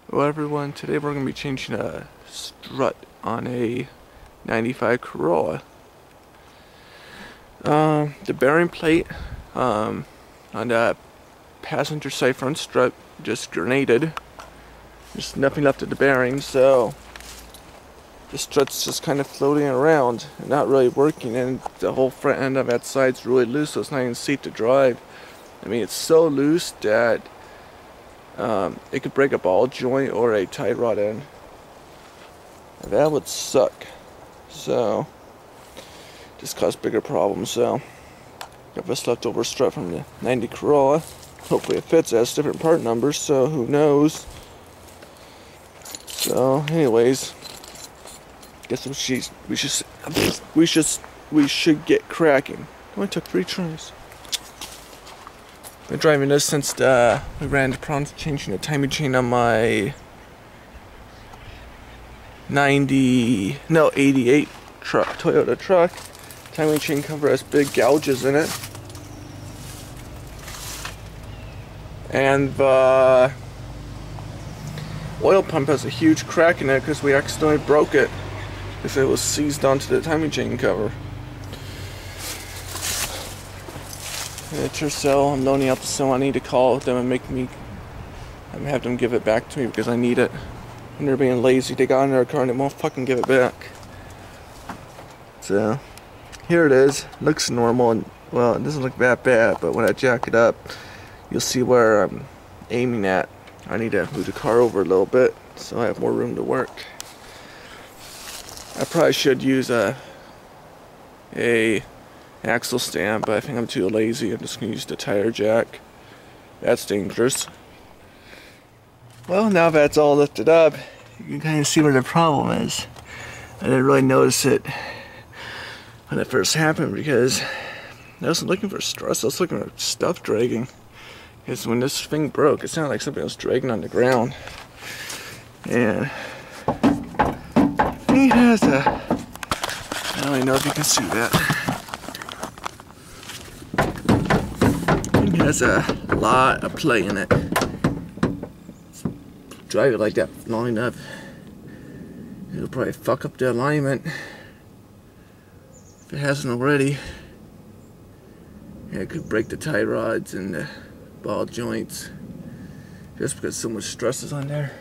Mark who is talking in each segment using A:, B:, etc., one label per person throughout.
A: Hello everyone, today we're going to be changing a strut on a 95 Corolla. The bearing plate on the passenger side front strut just grenaded. There's nothing left of the bearing, so the strut's just kind of floating around and not really working, and the whole front end of that side's really loose, so it's not even safe to drive. I mean, it's so loose that it could break a ball joint or a tie rod end. That would suck. So, just cause bigger problems. So, got this leftover strut from the 90 Corolla. Hopefully it fits. It has different part numbers, so who knows. So, anyways, guess we should get cracking. It only took 3 tries. Been driving this since we ran into problems changing the timing chain on my 88 truck, Toyota truck. Timing chain cover has big gouges in it, and the oil pump has a huge crack in it because we accidentally broke it because it was seized onto the timing chain cover. It's your cell. I'm loaning out the cell. I need to call them and have them give it back to me because I need it. And they're being lazy. They got in their car and they won't fucking give it back. So here it is. Looks normal, and well, it doesn't look that bad, but when I jack it up, you'll see where I'm aiming at. I need to move the car over a little bit so I have more room to work. I probably should use a axle stand, but I think I'm too lazy. I'm just going to use the tire jack. That's dangerous. Well, now that's all lifted up, you can kind of see where the problem is. I didn't really notice it when it first happened because I wasn't looking for stress, I was looking for stuff dragging. Because when this thing broke, it sounded like something was dragging on the ground. And he has I don't even know if you can see that. Has a lot of play in it. Drive it like that long enough, it'll probably fuck up the alignment if it hasn't already. Yeah, it could break the tie rods and the ball joints just because so much stress is on there.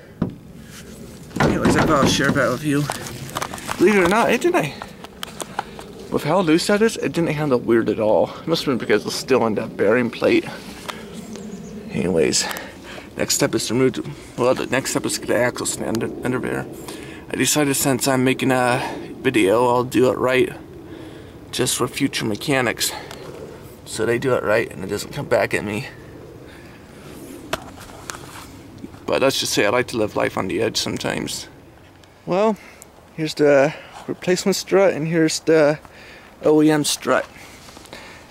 A: Anyways, I thought I'll share that with you. Believe it or not, with how loose that is, it didn't handle weird at all. It must have been because it's still on that bearing plate. Anyways, next step is to remove, the next step is to get the axle stand under there. I decided since I'm making a video, I'll do it right, just for future mechanics, so they do it right and it doesn't come back at me. But let's just say I like to live life on the edge sometimes. Well, here's the replacement strut and here's the OEM strut.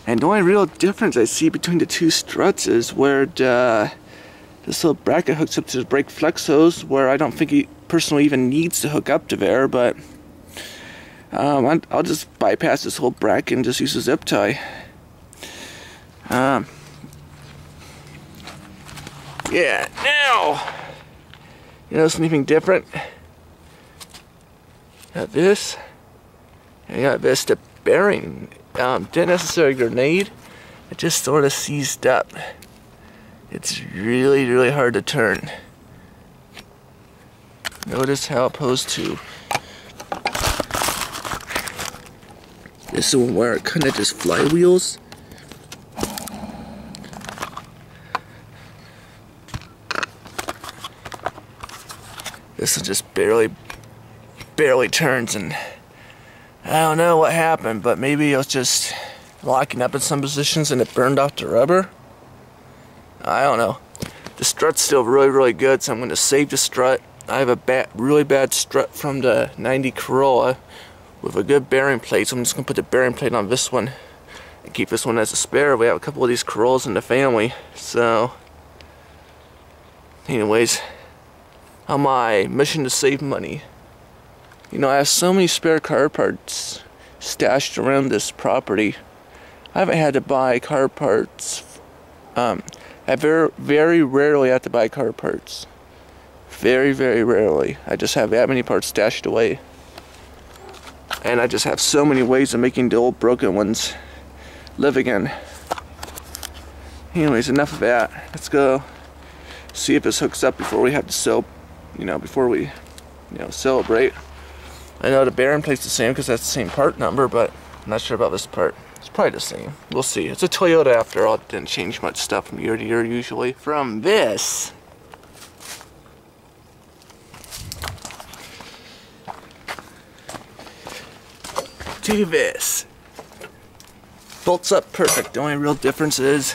A: And the only real difference I see between the two struts is where this little bracket hooks up to the brake flex hose, where I don't think he personally even needs to hook up to there, but I'll just bypass this whole bracket and just use a zip tie. Yeah, now, you know something different? Got this. I got this, the bearing didn't necessarily grenade, it just sort of seized up. It's really, really hard to turn. Notice how opposed to this one where it kind of just flywheels. This one just barely turns, and I don't know what happened, but maybe it was just locking up in some positions and it burned off the rubber. I don't know. The strut's still really, really good, so I'm going to save the strut. I have a really bad strut from the 90 Corolla with a good bearing plate, so I'm just going to put the bearing plate on this one and keep this one as a spare. We have a couple of these Corollas in the family, so anyways, on my mission to save money. You know, I have so many spare car parts stashed around this property. I haven't had to buy car parts. I very rarely have to buy car parts Very, very rarely. I just have that many parts stashed away. And I just have so many ways of making the old broken ones live again. Anyways, enough of that. Let's go see if this hooks up before we have to before we, celebrate. I know the bearing plate's the same because that's the same part number, but I'm not sure about this part. It's probably the same. We'll see. It's a Toyota after all. It didn't change much stuff from year to year usually. From this to this. Bolts up perfect. The only real difference is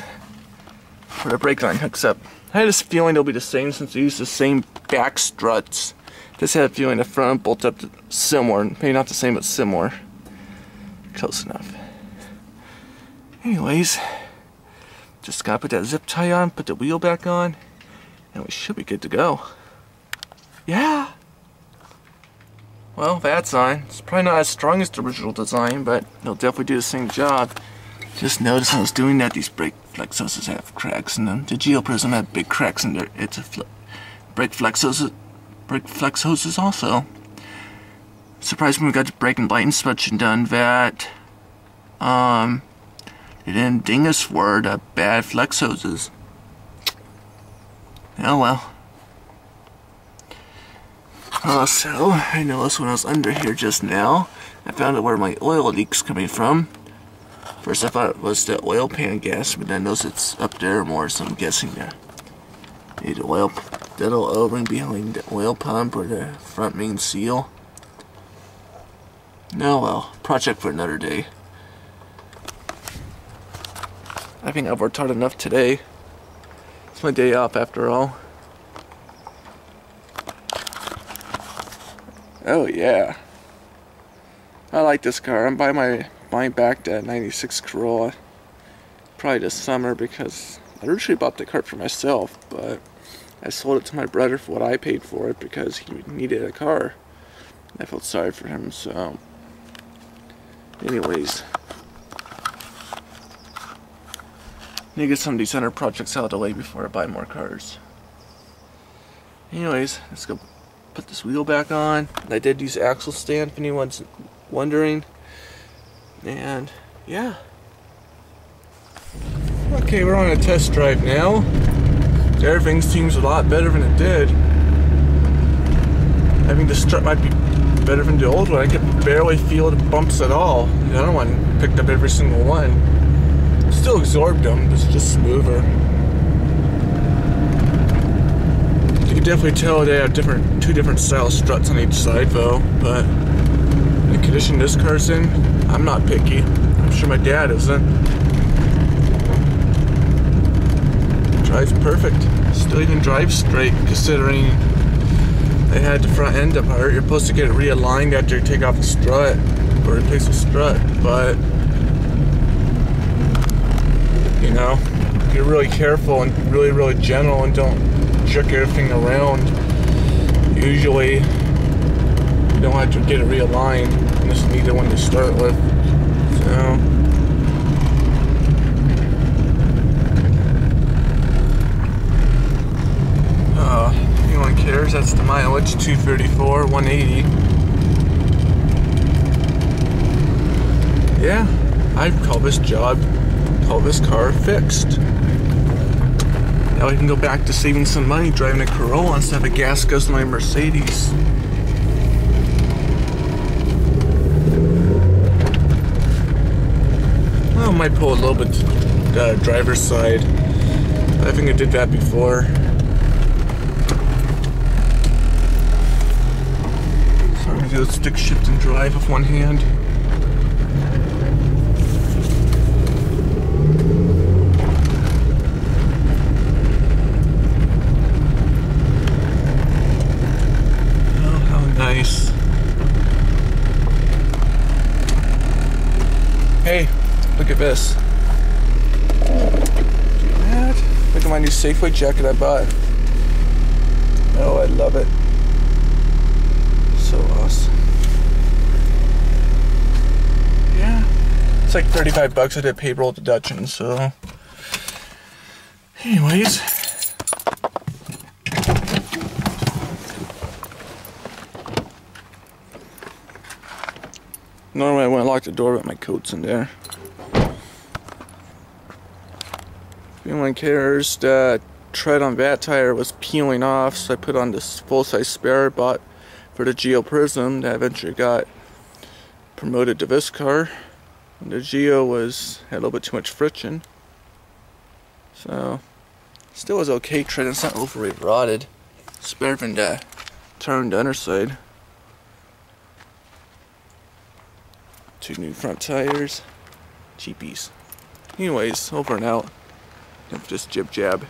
A: where the brake line hooks up. I had this feeling they'll be the same since they use the same back struts. Just had a feeling the front bolts up to similar. Maybe not the same, but similar. Close enough. Anyways, just gotta put that zip tie on, put the wheel back on, and we should be good to go. Yeah! Well, that's on. It's probably not as strong as the original design, but it'll definitely do the same job. Just noticed when I was doing that, these brake flexoses have cracks in them. The Geo Prism had big cracks in there. It's a brake flex hoses also. Surprised when we got the brake and light inspection done that they didn't ding us for the bad flex hoses. Oh well. Also, I noticed when I was under here just now, I found out where my oil leak's coming from. First I thought it was the oil pan gas, but then I noticed it's up there more, so I'm guessing that the oil, that little O-ring behind the oil pump or the front main seal. No, well, project for another day. I think I've worked hard enough today. It's my day off after all. Oh yeah. I like this car. I'm buying back that 96 Corolla probably this summer because I originally bought the car for myself, but I sold it to my brother for what I paid for it because he needed a car. I felt sorry for him, so anyways. Need to get some of these other projects out of the way before I buy more cars. Anyways, let's go put this wheel back on. I did use axle stand if anyone's wondering. And yeah. Okay, we're on a test drive now. Everything seems a lot better than it did. I mean, the strut might be better than the old one. I could barely feel the bumps at all. The other one picked up every single one. Still absorbed them, but it's just smoother. You can definitely tell they have two different style struts on each side though, but the condition this car's in, I'm not picky. I'm sure my dad isn't. Drives perfect. Still even drives straight considering they had the front end apart. You're supposed to get it realigned after you take off the strut or replace the strut, but you know, you're really careful and really gentle and don't jerk everything around. Usually you don't have to get it realigned. You just need the one to start with. So anyone cares, that's the mileage, 234, 180. Yeah, I'd call this car fixed. Now I can go back to saving some money driving a Corolla instead of a gas guzzling my Mercedes. Well, I might pull a little bit to the driver's side. I think I did that before. So I'm gonna do a stick shift and drive with one hand. Nice. Hey, look at this. Look at my new Safeway jacket I bought. Oh, I love it. So awesome. Yeah. It's like 35 bucks. I did payroll deduction, so. Anyways. Normally I wouldn't lock the door, but my coat's in there. If anyone cares, the tread on that tire was peeling off, so I put on this full-size spare I bought for the Geo Prism that eventually got promoted to this car. And the Geo had a little bit too much friction. So, still was okay tread, it's not overly rotted. It's better than the turn the underside. 2 new front tires. Cheapies. Anyways, over and out. Just jib jab.